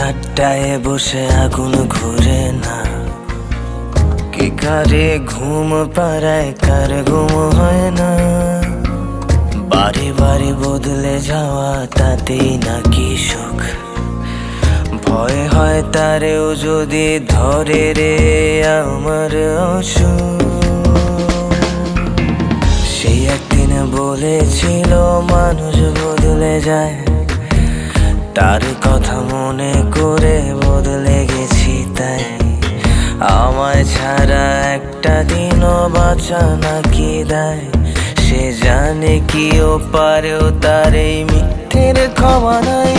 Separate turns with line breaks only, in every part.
আড্ডায় বসে আগুন ঘুরে না, কে কারে ঘুম পাড়ায় কার ঘুম হয় না। বারে বারে বদলে যাওয়া তাতেই নাকি সুখ, ভয় হয় তারেও যদি ধরে রে আমার অসুখ। সেই একদিন বলেছিল মানুষ বদলে যায়, তার কথা মনে করে বদলে গেছি তাই। আমায় ছাড়া একটা দিনও বাঁচা নাকি দায়, সে জানে কি ও পারেও তার এই মিথ্যের ক্ষমা নাই।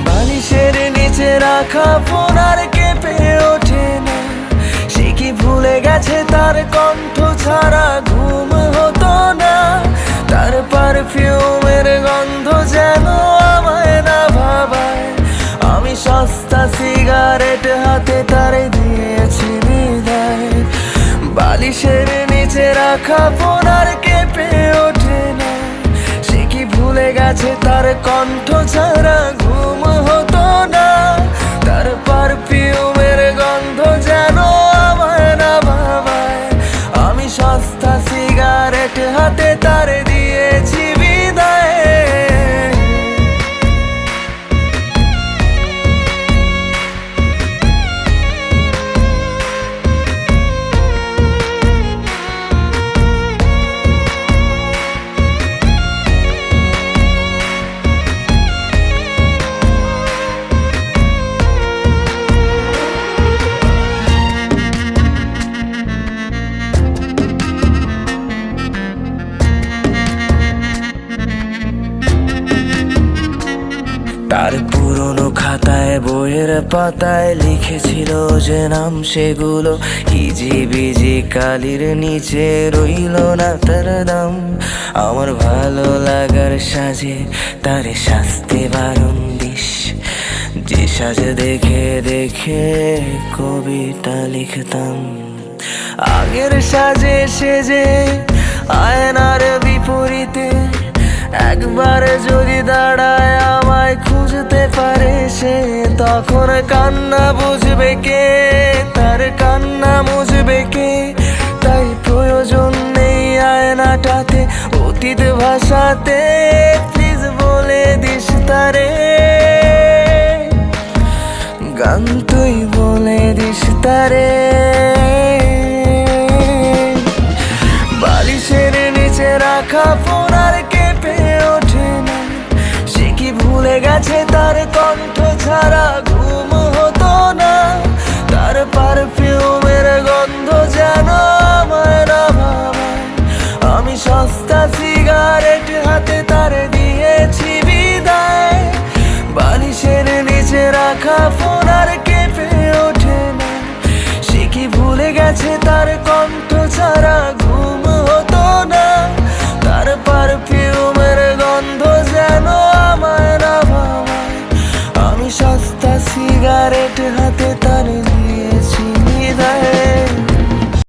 বালিশের নিচে রাখা ফোন আর কেঁপে ওঠে না, সে কি ভুলে গেছে তার কণ্ঠ ছাড়া ঘুম হতো না। তার পারফিউমের গন্ধ যেন আমায় না ভাবায়, আমি সস্তা সিগারেট হাতে তারে দিয়েছি বিদায়। বালিশের নিচে রাখা ফোন আর কেঁপে ওঠে না, সে কি ভুলে গেছে তার কণ্ঠ ছাড়া ঘুম হতো না। তার পারফিউমের গন্ধ যেন আমায় না ভাবায়, আমি সস্তা সিগারেট হাতে তারে দিয়েছি বিদায়। তার পুরনো খাতায় বইয়ের পাতায় লিখেছিল যে নাম, সেগুলো হিজি বিজি কালির নিচে রইল না তার দাম। আমার ভালো লাগার সাজে তার শাস্তি বারণ দিস, যে সাজে দেখে দেখে কবিতা লিখতাম। আগের সাজে সেজে আয়নার বিপরীতে একবার যদি দাঁড়ায় আমায় খুঁজতে পারে সে, তখন কান্না বুঝবে কে, তার কান্না মুছবে কে। তাই প্রয়োজন নেই আয়নাটাতে অতীত ভাষাতে, প্লিজ বলে দিস তারে গান, তুই বলে দিস তারে। বালিশের নিচে রাখা ফোন আর কেঁপে ওঠে না, সে কি ভুলে গেছে তার কণ্ঠ ছাড়া ঘুম হতো না। তার পারফিউমের গন্ধ যেন আমায় না ভাবায়, আমি সস্তা সিগারেট হাতে তারে দিয়েছি বিদায়। বালিশের নিচে রাখা ফোন আর কেঁপে ওঠে না, সে কি ভুলে গেছে তার কণ্ঠ ছাড়া ঘুম হতো না। তার পারফিউমের গন্ধ যেন আমায় না ভাবায়, আমি সস্তা সিগারেট হাতে তারে